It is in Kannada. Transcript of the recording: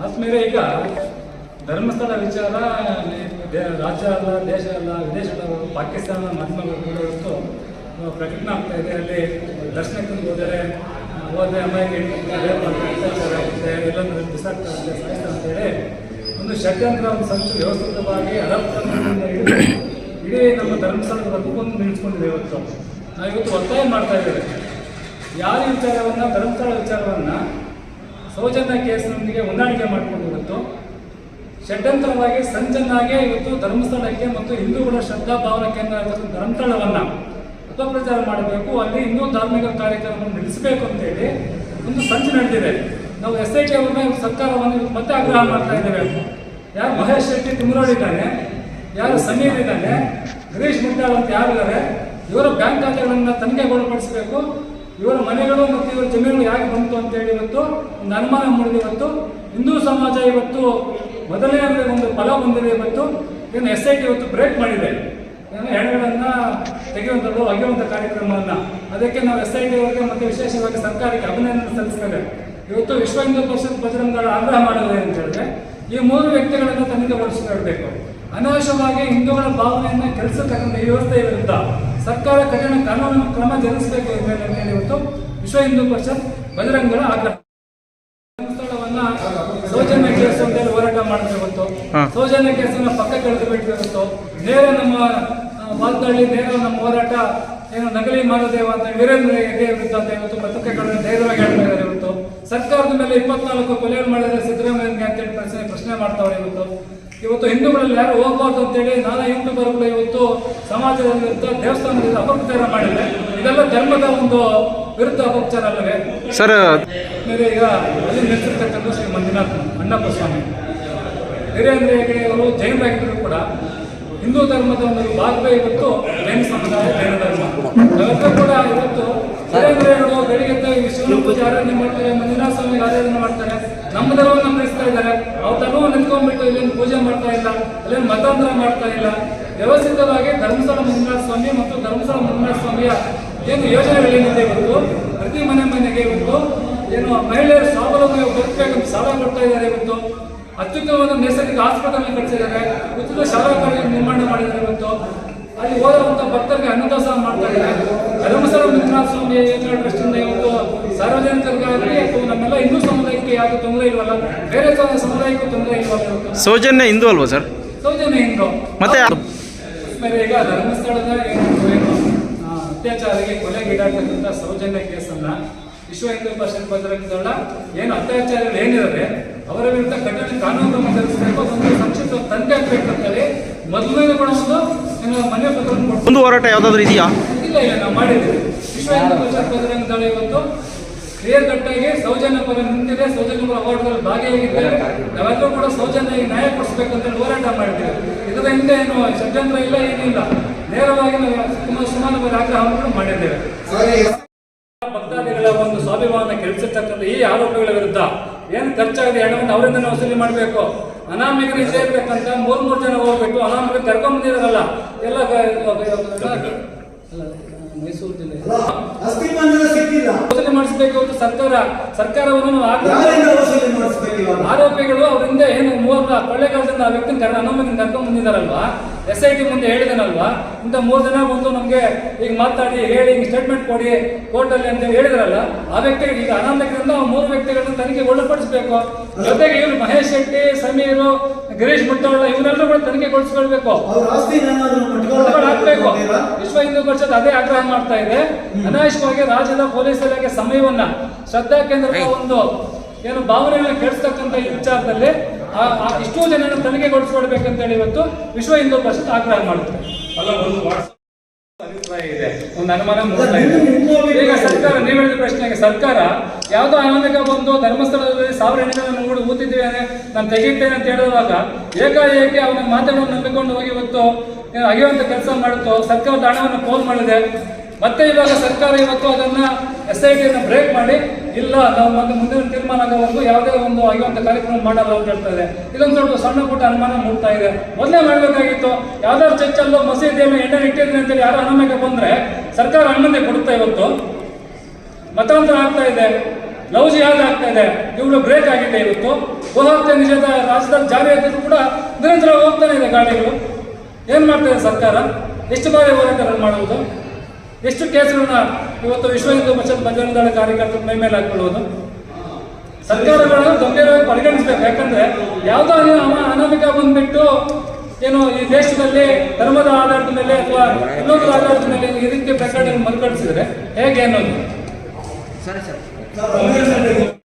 ಆದ್ಮೇಲೆ ಈಗ ಧರ್ಮಸ್ಥಳ ವಿಚಾರ ರಾಜ್ಯ ಅಲ್ಲ, ದೇಶ ಅಲ್ಲ, ವಿದೇಶದ ಪಾಕಿಸ್ತಾನ ಮಾಧ್ಯಮಗಳು ಕೂಡ ಇವತ್ತು ಪ್ರಕಟಣೆ ಆಗ್ತಾ ಇದೆ. ಅಲ್ಲಿ ದರ್ಶನಕ್ಕೆ ಹೋದರೆ ಅಮ್ಮಾಯಿಗೆ ಅತ್ಯಾಚಾರ ಆಗುತ್ತೆ, ಎಲ್ಲೊಂದು ಬಿಸಾಕ್ತಾರೆ, ಸಾಯ್ತಾರೆ ಅಂತೇಳಿ ಒಂದು ಷಡ್ಯಂತ್ರ, ಒಂದು ಸಂಚು ವ್ಯವಸ್ಥಿತವಾಗಿ ಇಡೀ ನಮ್ಮ ಧರ್ಮಸ್ಥಳದ ಬದುಕೊಂಡು ನಿಲ್ಲಿಸ್ಕೊಂಡಿದೆ. ಇವತ್ತು ನಾವು ಇವತ್ತು ಒತ್ತಾಯ ಮಾಡ್ತಾ ಇದ್ದೇವೆ, ಯಾವ ವಿಚಾರವನ್ನು, ಧರ್ಮಸ್ಥಳ ವಿಚಾರವನ್ನು ಸೌಜನ್ಯ ಕೇಸಿನೊಂದಿಗೆ ಹೊಂದಾಣಿಕೆ ಮಾಡಿಕೊಂಡು ಇವತ್ತು ಷಡ್ಯಂತ್ರವಾಗಿ ಸಂಚನ್ನಾಗಿ ಇವತ್ತು ಧರ್ಮಸ್ಥಳಕ್ಕೆ ಮತ್ತು ಹಿಂದೂಗಳ ಶ್ರದ್ಧಾ ಭಾವನಾ ಕೇಂದ್ರ ಧರ್ಮಸ್ಥಳವನ್ನು ಅಪಪ್ರಚಾರ ಮಾಡಬೇಕು, ಅಲ್ಲಿ ಇನ್ನೂ ಧಾರ್ಮಿಕ ಕಾರ್ಯಕ್ರಮವನ್ನು ನಡೆಸಬೇಕು ಅಂತೇಳಿ ಒಂದು ಸಂಚು ನಡೆದಿದೆ. ನಾವು SIT ಅವ್ರನ್ನ ಸರ್ಕಾರವನ್ನು ಮತ್ತೆ ಆಗ್ರಹ ಮಾಡ್ತಾ ಇದ್ದೇವೆ. ಯಾರು ಮಹೇಶ್ ಶೆಟ್ಟಿ ತಿಮ್ಮರೋಡಿ ಇದ್ದಾನೆ, ಯಾರು ಸಮೀರ್ ಇದ್ದಾನೆ, ಗಿರೀಶ್ ಮುಟ್ಟಾಳ್ ಅಂತ ಯಾರಿದ್ದಾರೆ, ಇವರ ಬ್ಯಾಂಕ್ ಖಾತೆಗಳನ್ನು ತನಿಖೆಗೊಳಪಡಿಸಬೇಕು. ಇವರ ಮನೆಗಳು ಮತ್ತು ಇವರ ಜಮೀನುಗಳು ಯಾಕೆ ಬಂತು ಅಂತೇಳಿ ಇವತ್ತು ಒಂದು ಅನುಮಾನ ಮೂಡಿದೆ. ಇವತ್ತು ಹಿಂದೂ ಸಮಾಜ ಇವತ್ತು ಮೊದಲನೇ ಒಂದು ಫಲ ಹೊಂದಿದೆ. ಇವತ್ತು ಏನು SIT ಇವತ್ತು ಬ್ರೇಕ್ ಮಾಡಿದೆ, ಏನು ಹೆಣಗಳನ್ನು ತೆಗೆಯುವಂಥದ್ದು, ಒಗೆಯುವಂಥ ಕಾರ್ಯಕ್ರಮವನ್ನು. ಅದಕ್ಕೆ ನಾವು SIT ಅವರಿಗೆ ಮತ್ತು ವಿಶೇಷವಾಗಿ ಸರ್ಕಾರಕ್ಕೆ ಅಭಿನಂದನೆ ಸಲ್ಲಿಸ್ತೇವೆ. ಇವತ್ತು ವಿಶ್ವ ಹಿಂದೂ ಪರಿಷತ್ ಬಜರಂಗದಳ ಆಗ್ರಹ ಮಾಡೋದು ಅಂತ ಹೇಳಿದ್ರೆ ಈ 3 ವ್ಯಕ್ತಿಗಳನ್ನು ತನಿಖೆಗೊಳಿಸಬೇಕು. ಅನಾವಶ್ಯವಾಗಿ ಹಿಂದೂಗಳ ಭಾವನೆಯನ್ನು ಕೆಡಿಸತಕ್ಕಂಥ ಈ ವ್ಯವಸ್ಥೆಯ ವಿರುದ್ಧ ಸರ್ಕಾರ ಕಠಿಣ ಕಾನೂನು ಕ್ರಮ ಜರುಗಿಸಬೇಕು ಅಂತ ಇವತ್ತು ವಿಶ್ವ ಹಿಂದೂ ಪರಿಷತ್ ಬಜರಂಗದಳ ಆಗ್ರಹ. ಧರ್ಮಸ್ಥಳವನ್ನ ಸೌಜನ್ಯ ಕೇಸು ಅಂತೇಳಿ ಹೋರಾಟ ಮಾಡ್ತೀವಿ. ಇವತ್ತು ಸೌಜನ್ಯ ಕೇಸನ್ನ ಪಕ್ಕಕ್ಕೆ ಎಳೆದು ಬಿಟ್ಟಿರುತ್ತೋ, ನೇರ ನಮ್ಮ ವಾಲ್ತಳ್ಳಿ, ನೇರ ನಮ್ಮ ಹೋರಾಟ ಏನು ನಕಲಿ ಮಾನದೇವ ಅಂತ ವೀರೇಂದ್ರ ಹೆಗ್ಡೆ ವಿರುದ್ಧ ಅಂತ ಇವತ್ತು ಪತ್ರಿಕೆಗಳನ್ನು ಧೈರ್ಯವಾಗಿ ಹೇಳ್ತಾ ಇದ್ದಾರೆ. ಇವತ್ತು ಸರ್ಕಾರದ ಮೇಲೆ 24 ಕೊಲೆಗಳು ಮಾಡಿದರೆ ಸಿದ್ದರಾಮಯ್ಯನಿಗೆ ಅಂತೇಳಿ ಪ್ರಶ್ನೆ ಮಾಡ್ತಾವ್ರೆ. ಇವತ್ತು ಹಿಂದೂಗಳಲ್ಲಿ ಯಾರು ಹೋಗಬಾರ್ದು ಅಂತೇಳಿ ನಾನಾ ಯೂಟ್ಯೂಬರ್ಗಳು ಇವತ್ತು ಸಮಾಜದ ವಿರುದ್ಧ, ದೇವಸ್ಥಾನದ ಅಪಪ್ರಚಾರ ಮಾಡಿದೆ. ಇದೆಲ್ಲ ಧರ್ಮದ ಒಂದು ವಿರುದ್ಧ ಅಪಪ್ರಚಾರ ಅಲ್ಲವೇ ಸರ್? ಮೇಲೆ ಈಗ ಅಲ್ಲಿ ನಿಲ್ಲಿಸಿರ್ತಕ್ಕಂಥ ಶ್ರೀ ಮಂಜುನಾಥ ಅಣ್ಣಪ್ಪ ಸ್ವಾಮಿ, ವೀರೇಂದ್ರ ಹೆಗ್ಡೆ ಅವರು ಜೈನರಾಗಿದ್ದರೂ ಕೂಡ ಹಿಂದೂ ಧರ್ಮದ ಒಂದು ಭಾಗವೇ ಇವತ್ತು ಜೈನ ಸಮುದಾಯ, ಜೈನ ಧರ್ಮ. ನಾವೆಲ್ಲರೂ ಕೂಡ ಇವತ್ತು ವೀರೇಂದ್ರ ಹೆಗ್ಡೆ ಬೆಳಿಗ್ಗೆ ಶಿವನ ಪೂಜೆ ಆರಾಧನೆ ಮಾಡ್ತಾರೆ, ಮಂಜುನಾಥ ಸ್ವಾಮಿಗೆ ಆರಾಧನೆ ಮಾಡ್ತಾರೆ, ನಮ್ಮ ಧರ್ಮವನ್ನು ನಡೆಸ್ತಾ ಇದ್ದಾರೆ. ಅವ್ರ ಧರ್ಮವನ್ನು ನಿಂತ್ಕೊಂಡ್ಬಿಟ್ಟು ಇಲ್ಲೇನು ಪೂಜೆ ಮಾಡ್ತಾ ಇಲ್ಲ, ಅಲ್ಲೇನು ಮತಾಂತರ ಮಾಡ್ತಾ ಇಲ್ಲ. ವ್ಯವಸ್ಥಿತವಾಗಿ ಧರ್ಮಸ್ಥಳ ಮಂಜುನಾಥ ಸ್ವಾಮಿ ಮತ್ತು ಧರ್ಮಸ್ಥಳ ಮಂಜುನಾಥ ಸ್ವಾಮಿಯ ಏನು ಯೋಜನೆಗಳೇನಿದೆ ಇವತ್ತು ಪ್ರತಿ ಮನೆಗೆ ಇವತ್ತು ಏನು ಮಹಿಳೆಯರು ಸ್ವಾವಲಂಬಿ ಬದುಕಬೇಕಂತ ಸಾಲ ಕೊಡ್ತಾ ಇದ್ದಾರೆ. ಇವತ್ತು ಅತ್ಯುತ್ತಮವಾದ ನೈಸರ್ಗಿಕ ಆಸ್ಪತ್ರೆ ಕಟ್ಟಿಸಿದ್ದಾರೆ, ಉಚಿತ ಶಾಲಾ ಕಾಲೇಜು ನಿರ್ಮಾಣ ಮಾಡಿದ್ದಾರೆ. ಇವತ್ತು ಅಲ್ಲಿ ಹೋದಂಥ ಭಕ್ತರಿಗೆ ಅನ್ನದಾಸೋಹ ಮಾಡ್ತಾ ಇದ್ದಾರೆ. ಧರ್ಮಸ್ಥಳ ಮಂಜುನಾಥ ಸ್ವಾಮಿ ಯೋಜನೆ ಟ್ರಸ್ಟಿಂದ ಇವತ್ತು ಸಾರ್ವಜನಿಕರಿಗಾಗಲಿ ಅಥವಾ ನಮ್ಮೆಲ್ಲ ಹಿಂದೂ ಸಮುದಾಯಕ್ಕೆ ಯಾವುದು ತೊಂದರೆ ಇಲ್ವಲ್ಲ, ಬೇರೆ ಸಮುದಾಯಕ್ಕೂ ತೊಂದರೆ ಇಲ್ವಲ್ಲ. ಸೌಜನ್ಯ ಹಿಂದೂ ಅಲ್ವಾ ಸರ್? ಸೌಜನ್ಯ ಹಿಂದೂ. ಮತ್ತೆ ಈಗ ಧರ್ಮಸ್ಥಳದ ಏನು ಅತ್ಯಾಚಾರಿಗೆ ಕೊಲೆಗೀಡಾಗ್ತಕ್ಕಂಥ ಸೌಜನ್ಯ ಕೇಸನ್ನ ವಿಶ್ವ ಹಿಂದೂ ಪರಿಷತ್ ಬಜರಂಗದಳ ಏನು ಅತ್ಯಾಚಾರಗಳು ಏನಿದ್ದಾರೆ ಅವರ ವಿರುದ್ಧ ಕಠಿಣ ಕಾನೂನು ಕ್ರಮ ಜರುಗಿಸಬೇಕು, ಒಂದು ಸಂಕ್ಷಿಪ್ತ ತನಿಖೆ ಆಗ್ಬೇಕಂತೇಳಿ ಮೊದಲನೇ ಕೂಡ ಒಂದು ಮನೆ ಪತ್ರ ಒಂದು ಹೋರಾಟ ಯಾವುದಾದ್ರೂ ಇದೆಯಾ? ಇಲ್ಲ, ನಾವು ಮಾಡಿದ್ದೀವಿ. ವಿಶ್ವ ಹಿಂದೂ ಪರಿಷತ್ ಬಜರಂಗದಳ ಇವತ್ತು ಕ್ಲಿಯರ್ ಕಟ್ಟಾಗಿ ಸೌಜನ್ಯ ಪರ ನಿಂತಿದೆ, ಸೌಜನ್ಯ ಪರ ಹೋರಾಟದಲ್ಲಿ ಭಾಗಿಯಾಗಿದ್ದೇವೆ. ನಾವೆಲ್ಲರೂ ಕೂಡ ಸೌಜನ್ಯ ನ್ಯಾಯ ಕೊಡಿಸ್ಬೇಕಂತೇಳಿ ಹೋರಾಟ ಮಾಡಿದ್ದೇವೆ. ಇದರ ಹಿಂದೆ ಏನು ಷಡ್ಯಂತ್ರ ಇಲ್ಲ, ಏನಿಲ್ಲ, ನೇರವಾಗಿ ನಾವು ಸುಮಾರು ಬಾರಿ ಆಗ್ರಹವನ್ನು ಮಾಡಿದ್ದೇವೆ. ಭಕ್ತಾದಿಗಳ ಒಂದು ಸ್ವಾಭಿಮಾನ ಕೆಡಿಸಿರ್ತಕ್ಕಂಥ ಈ ಆರೋಪಗಳ ವಿರುದ್ಧ ಏನು ಖರ್ಚಾಗಿದೆ ಹಣವನ್ನು ಅವರಿಂದ ವಸೂಲಿ ಮಾಡಬೇಕು. ಅನಾಮಿಕರು ಇಲ್ಲೇ ಇರ್ಬೇಕಂತ 3 ಜನ ಹೋಗ್ಬೇಕು, ಅನಾಮಿಕರು ಕರ್ಕೊಂಡ್ ಬಂದಿದಾರಲ್ಲ ಎಲ್ಲ ಮೈಸೂರು ಜಿಲ್ಲೆ ವಸೂಲಿ ಮಾಡಿಸಬೇಕು. ಸರ್ಕಾರವನ್ನು ಆರೋಪಿಗಳು ಅವರಿಂದ ಏನು 3 ಕೊಳ್ಳೇಗಾಲದಿಂದ ಆ ವ್ಯಕ್ತಿನ ಅನಾಮಿಕನ ಕರ್ಕೊಂಡ್ ಬಂದಿದಾರಲ್ವಾ, SIT ಮುಂದೆ ಹೇಳಿದನಲ್ವಾ, ಇಂಥ 3 ಜನ ಬಂದು ನಮ್ಗೆ ಈಗ ಮಾತಾಡಿ ಹೇಳಿ ಸ್ಟೇಟ್ಮೆಂಟ್ ಕೊಡಿ ಕೋರ್ಟಲ್ಲಿ ಅಂತ ಹೇಳಿದ್ರಲ್ಲ, ಆ ವ್ಯಕ್ತಿಗಳಿಗೆ ಈಗ ಅನಾಮಿಕರಿಂದ 3 ವ್ಯಕ್ತಿಗಳನ್ನ ತನಿಖೆ ಒಳಪಡಿಸಬೇಕು. ಜೊತೆಗೆ ಇವರು ಮಹೇಶ್ ಶೆಟ್ಟಿ, ಸಮೀರು, ಗಿರೀಶ್ ಮುಟ್ಟಾಳ್ ಇವರೆಲ್ಲರೂ ಕೂಡ ತನಿಖೆಗೊಳಿಸಬೇಕು, ಹಾಕ್ಬೇಕು. ವಿಶ್ವ ಹಿಂದೂ ಪರಿಷತ್ ಅದೇ ಆಗ್ರಹ ಮಾಡ್ತಾ ಇದೆ. ಅನಾವಶ್ಯಕವಾಗಿ ರಾಜ್ಯದ ಪೊಲೀಸ್ ಇಲಾಖೆ ಸಮಯವನ್ನ ಶ್ರದ್ಧಾ ಕೇಂದ್ರದ ಒಂದು ಏನು ಭಾವನೆಗಳನ್ನ ಕೆಡಿಸ್ತಕ್ಕಂಥ ಈ ವಿಚಾರದಲ್ಲಿ ಇಷ್ಟೂ ಜನನ ತನಿಖೆಗೊಳಿಸ್ಕೊಡ್ಬೇಕಂತ ಹೇಳಿ ಇವತ್ತು ವಿಶ್ವ ಹಿಂದೂ ಪರಿಷತ್ ಆಗ್ರಹ ಮಾಡುತ್ತೆ. ಒಂದು ಅನುಮಾನ ಮೂಡ್ತಾ ಇದೆ. ಈಗ ಸರ್ಕಾರ, ನೀವು ಹೇಳಿದ ಪ್ರಶ್ನೆಗೆ ಸರ್ಕಾರ ಯಾವುದೋ ಅನಾಮಿಕ ಬಂದು ಧರ್ಮಸ್ಥಳದಲ್ಲಿ 1000 ಹೆಣ್ಣುಗಳನ್ನು ಊತಿದ್ದೇವೆ, ನಾನು ತೆಗಿತೇನೆ ಅಂತ ಹೇಳಿದಾಗ ಏಕಾಏಕಿ ಅವನ ಮಾತುಗಳನ್ನು ನಂಬಿಕೊಂಡು ಹೋಗಿ ಇವತ್ತು ಅಗೆಯುವಂತ ಕೆಲಸ ಮಾಡುತ್ತೋ, ಸರ್ಕಾರದ ಹಣವನ್ನು ಪೋಲ್ ಮಾಡಿದೆ. ಮತ್ತೆ ಇವಾಗ ಸರ್ಕಾರ ಇವತ್ತು ಅದನ್ನ SIT ಬ್ರೇಕ್ ಮಾಡಿ ಇಲ್ಲ, ನಾವು ಮುಂದಿನ ತೀರ್ಮಾನ ಆಗೋವರೆಗೂ ಯಾವುದೇ ಒಂದು ಆಗುವಂತ ಕಾರ್ಯಕ್ರಮ ಮಾಡಲ್ಲ ಅಂತ ಹೇಳ್ತಾರೆ. ಇದೊಂದು ಸ್ವಲ್ಪ ಸಣ್ಣ ಪುಟ್ಟ ಅನುಮಾನ ಮೂಡ್ತಾ ಇದೆ. ಮೊದಲೇ ಮಾಡಬೇಕಾಗಿತ್ತು, ಯಾವ್ದಾದ್ರು ಚರ್ಚಲ್ಲೋ ಮಸೀದಿಯನ್ನು ಎಣ್ಣೆ ಇಟ್ಟಿದ್ರೆ ಅಂತೇಳಿ ಯಾರು ಅನಾಮಿಕ ಬಂದ್ರೆ ಸರ್ಕಾರ ಅನುಮತಿ ಕೊಡುತ್ತಾ. ಇವತ್ತು ಮತಾಂತರ ಆಗ್ತಾ ಇದೆ. ಲವ್ ಜಿಹಾದ್ ಆಗ್ತಾ ಇದೆ. ಇವುಗಳು ಬ್ರೇಕ್ ಆಗಿದೆ. ಇವತ್ತು ಗೋಹತ್ಯೆ ನಿಷೇಧ ರಾಜ್ಯದಲ್ಲಿ ಜಾರಿ ಆಗಿದ್ರು ಕೂಡ ನಿರಂತರ ಹೋಗ್ತಾನೆ ಇದೆ ಗಾಡಿಗಳು. ಏನು ಮಾಡ್ತಾ ಇದೆ ಸರ್ಕಾರ? ಎಷ್ಟು ಬಾರಿ ಹೋರಾಟಗಳನ್ನು ಮಾಡುವುದು? ಎಷ್ಟು ಕೇಸುಗಳನ್ನ ಇವತ್ತು ವಿಶ್ವ ಹಿಂದೂ ಪರಿಷತ್ ಬಜರಂಗ ದಳ ಕಾರ್ಯಕರ್ತರ ಮೈ ಮೇಲೆ ಹಾಕೊಳ್ಳುವುದು? ಸರ್ಕಾರಗಳನ್ನು ಗಂಭೀರವಾಗಿ ಪರಿಗಣಿಸಬೇಕು. ಯಾಕಂದ್ರೆ ಯಾವುದೋ ಅನಾಮಿಕ ಬಂದ್ಬಿಟ್ಟು ಏನು ಈ ದೇಶದಲ್ಲಿ ಧರ್ಮದ ಆಧಾರದ ಮೇಲೆ ಅಥವಾ ಇನ್ನೊಂದು ಆಧಾರದ ಮೇಲೆ ಈ ರೀತಿಯ ಪ್ರಕರಣ ಮರುಕಳಿಸಿದ್ರೆ ಹೇಗೆ ಅನ್ನೋದು. ಸರಿ ಸರ್